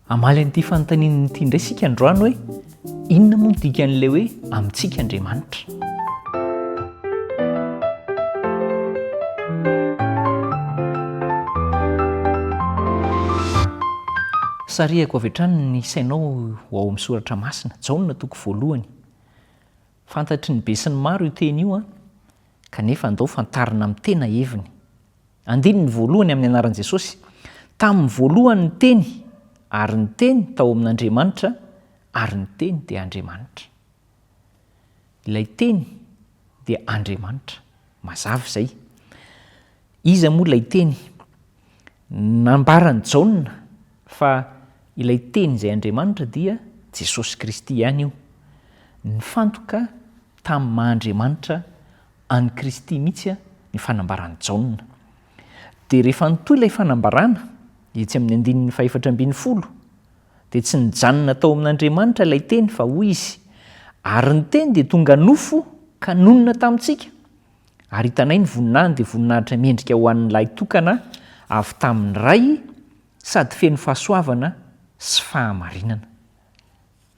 Amaly an'ity fanontaniana ity indray sika androany hoe inona moa ny dikan'ilay hoe amintsika Andriamanitra. Sarihako avy hatrany ny sainao ho ao amin'ny soratra masina, Jaona 1. Fantatry ny be sy ny maro io teny io kanefa andao fantarina amin'ny tena heviny. Andininy voalohany amin'ny anaran'i Jesosy. Tamin'ny voalohany ny teny, ary ny teny tao amin'Andriamanitra, ary ny teny dia Andriamanitra. Ilay teny dia Andriamanitra. Mazava izay. Iza moa ilay teny? Nambarany Jaona fa ilay teny izay Andriamanitra dia Jesosy Kristy ihany io. Nifantoka tamin'ny Mahandriamanitra any Kristy mihitsy ny fanambarany Jaona. Dia rehefa nitoy ilay fanambarana, etsy amin'ny 4:12, dia tsy nijanona tao amin'Andriamanitra ilay teny fa hoy izy, ary ny teny dia tonga nofo ka nonona tamintsika. Ary hitanay ny voninahiny dia voninahitra mendrika ho an'ny lahy tokana avy tamin'ny ray, sady feno fahasoavana sy fahamarinana.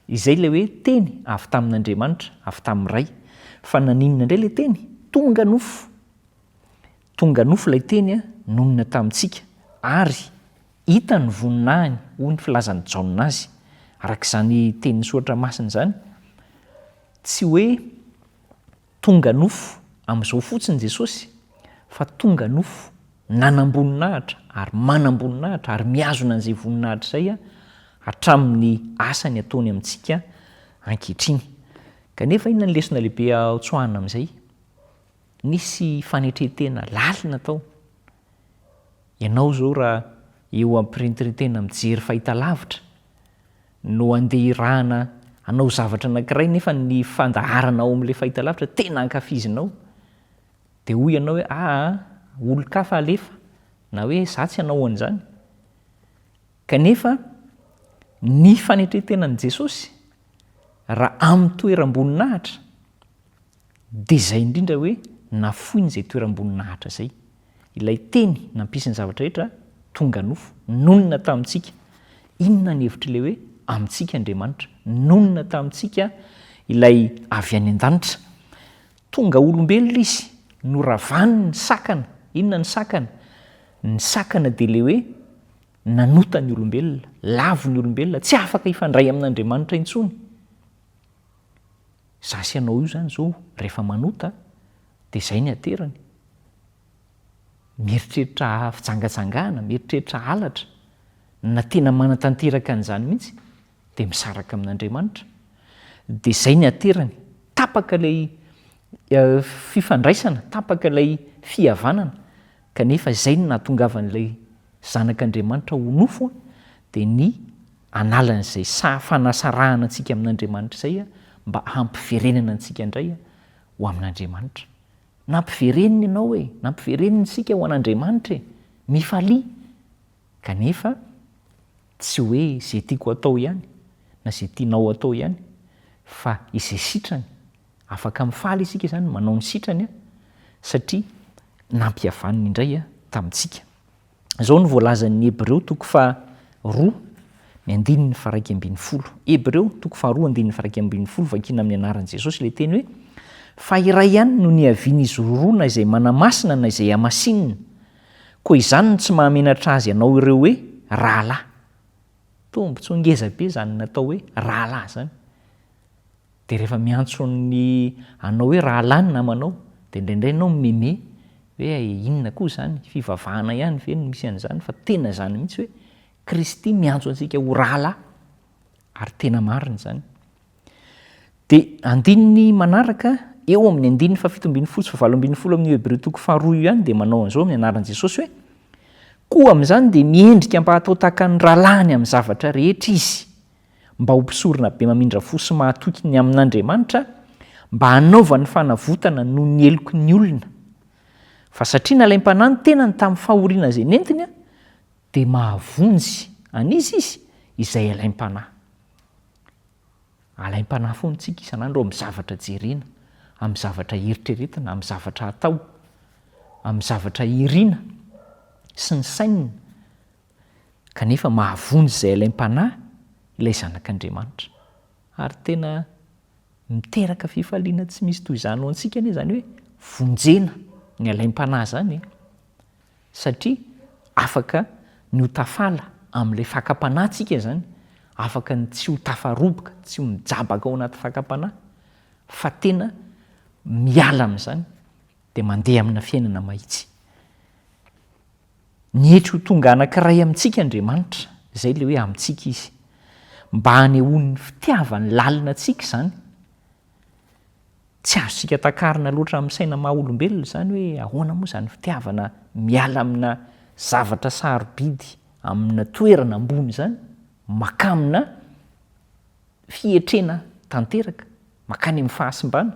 Izay ilay hoe teny avy tamin'Andriamanitra, avy tamin'ny ray. Fa naninona indray ilay teny? Tonga nofo. Tonga nofo ilay teny nonona tamintsika. Ary hita ny voninahiny, hoy ny filazan'ny Jaona azy. Arak'izany tenin'ny soratra masina izany. Tsy hoe tonga nofo amin'izao fotsiny Jesosy, fa tonga nofo nanam-boninahitra ary manam-boninahitra ary miazona an'izay voninahitra izay hatramin'ny asany ataony amintsika ankehitriny. Kanefa inona ny lesona lehibe aotsoahana amin'izay? Nisy fanetretena lalina tao. Ianao zao raha eo ampirenitretena mijery fahitalavitra no andeha irahana hanao zavatra anankiray nefa ny fandaharana ao amin'ilay fahitalavitra tena ankafizinao, dia hoy ianao hoe olo-kafa alefa, na hoe za tsy hanao an'izany. Kanefa ny fanetretenan'i Jesosy raha amin'ny toeram-boninahitra dia izay indrindra hoe nafoiny izay toeram-boninahitra izay. Ilay teny nampisiny zavatra rehetra tonga nofo, nonona tamintsika. Inona ny hevitra ilay hoe amintsika Andriamanitra? Nonona tamintsika ilay avy any an-danitra. Tonga olombelona izy, noravany ny sakana. Inona ny sakana? Ny sakana dia ilay hoe nanota ny olombelona, lavo ny olombelona, tsy afaka hifandray amin'Andriamanitra intsony. Za sy ianao io zany zao rehefa manota dia izay ny aterany. Mieritreritra fitsangatsangana, mieritreritra halatra, na tena manatanteraka an'izany mihitsy dia misaraka amin'Andriamanitra. Dia izay ny aterany. Tapaka ilay fifandraisana, tapaka ilay fihavanana. Kanefa izay ny nahatongavan'ilay zanak'Andriamanitra ho nofo dia ny analan'izay fanasarahana antsika amin'Andriamanitra izay mba hampiverenana antsika indray ho amin'Andriamanitra. Nampiverenina ianao nampiverenina isika ho an'Andriamanitra mifalia. Kanefa tsy hoe izay tiako atao ihany na izay tianao atao ihany, fa izay sitrany. Afaka mifaly isika izany manao ny sitrany satria nampihavaniny indray tamintsika. Izao no voalazan'ny Hebreo 2:2, Hebreo 2:2 vakina amin'ny anaran'i Jesosy ilay teny hoe fa iray ihany no nihavian'izy roroana izay manamasina na izay hamasinina, koa izany no tsy mahamenatra azy ianao ireo hoe rahalahy. Tombontsy ngeza be izany natao hoe rahalahy zany. Dia rehefa miantso ny anao hoe rahalahy ny namanao dia indraindray ianao mimeme hoe inona koa izany, fivavahana ihany ve no misy an'izany, fa tena izany mihitsy hoe Kristy miantso antsika ho rahalahy, ary tena marina izany. Dia andininy manaraka eo amin'ny 7:7 amin'ny Hebreo 2:2 ihany dia manao an'izao amin'ny anaran'i Jesosy hoe koa amin'izany dia miendrika mba hatao tahaka ny rahalahiny amin'ny zavatra rehetra izy, mba ho mpisorona be mamindra fo sy mahatoky ny amin'Andriamanitra, mba hanaovany fanavotana noho ny heloky ny olona. Fa satria nalaim-panahy ny tenany tamin'ny fahoriana izay nentiny dia mahavonjy an'izy izy izay alaim-panahy. Alaim-panahy foana tsika isan'andro amin'ny zavatra jerena, amin'ny zavatra eritreretina, amin'ny zavatra atao, amin'ny zavatra irina sy ny sainina. kanefa mahavonjy izay ilaim-panahy ilay zanak'Andriamanitra ary tena miteraka fifaliana tsy misy toy izany ho antsika anie zany hoe vonjena ny alaim-panahy zany satria afaka ny ho tafala amin'ilay fakam-panahy tsika zany, afaka ny tsy ho tafaroboka, tsy ho mijabaka ao anaty fakam-panahy fa tena miala amin'izany dia mandeha amina fiainana mahitsy. Ny hetry ho tonga anankiray amintsika Andriamanitra, izay le hoe amintsika izy, mba hanehoany fitiavany lalina antsika zany. Tsy azosika takarina loatra amin'ny saina maha-olombelona zany hoe ahoana moa zany fitiavana miala amina zavatra sarobidy, amina toerana ambony zany, makamina fietrena tanteraka, makany amin'ny fahasimbana.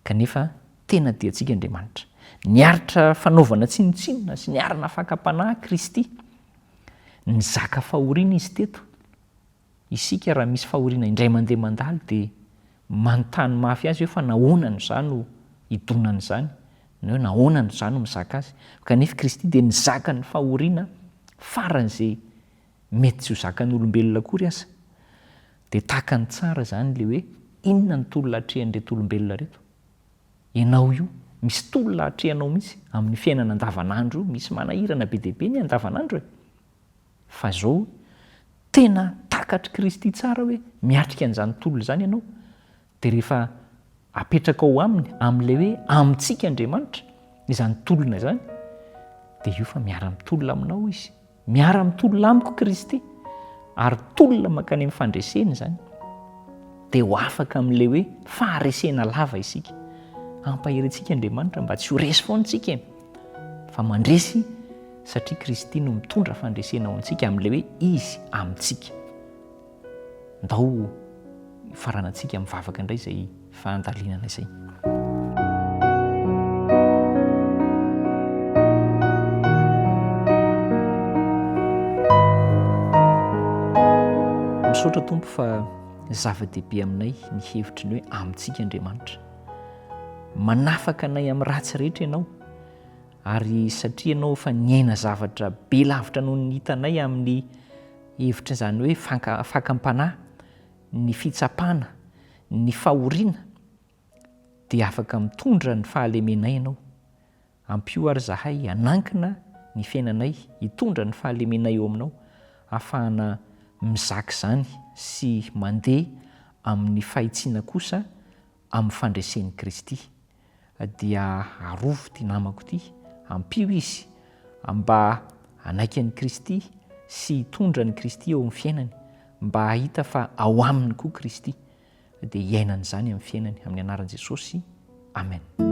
Kanefa tena dia antsika Andriamanitra. Niaritra fanaovana tsinotsinona sy niarana fakam-panahy Kristy. Nizaka fahoriana izy teto. Isika raha misy fahoriana indray mandeha mandalo dia manontany mafy azy hoe fa nahoanany izany no hidonany izany, na hoe nahoanany izany no mizaka azy. Kanefa Kristy dia nizaka ny fahoriana faran'izay mety tsy ho zakan'ny olombelona akory aza. Dia tahaka ny tsara zany le hoe inona ny tolona hatrehan'ireto olombelona reto. Ianao io misy tolona hatrehanao mihitsy amin'ny fiainana andavanandro, misy manahirana be dia be ny andavanandro fa zao tena takatry Kristy tsara hoe miatrika an'izany tolona izany ianao, dia rehefa apetraka ao aminy amin'ilay hoe amintsika Andriamanitra izany tolona izany, dia io fa miara-mitolona aminao izy, miara-mitolona amiko Kristy, ary tolona mankany amin'ny fandreseny zany, dia ho afaka amin'ilay hoe faharesena lava isika. Ampaherentsika Andriamanitra mba tsy ho resy foana tsika fa mandresy, satria Kristy no mitondra fandresena ho antsika amin'ilay hoe izy amintsika. Ndao faranantsika mivavaka indray izay fandalinana izay. Misaotra Tompo fa zava-dehibe aminay ny hevitry ny hoe amintsika Andriamanitra. Manafaka anay amin'ny ratsy rehetra ianao, ary satria ianao fa niaina zavatra be lavitra noho ny hitanay amin'ny hevitra izany hoe fakam-panahy, ny fitsapana, ny fahoriana, dia afaka mitondra ny fahalemenay ianao. Ampio ary zahay hanankina ny fiainanay, hitondra ny fahalemenay eo aminao, ahafahana mizaka izany sy mandeha amin'ny fahitsiana kosa amin'ny fandresen'i Kristy. Dia arovo ty namako ty, ampio izy mba hanaiky an'i Kristy sy hitondra ny Kristy eo amin'ny fiainany, mba hahita fa ao aminy koa Kristy, dia hiainana izany amin'ny fiainany, amin'ny anaran'i Jesosy. Amen.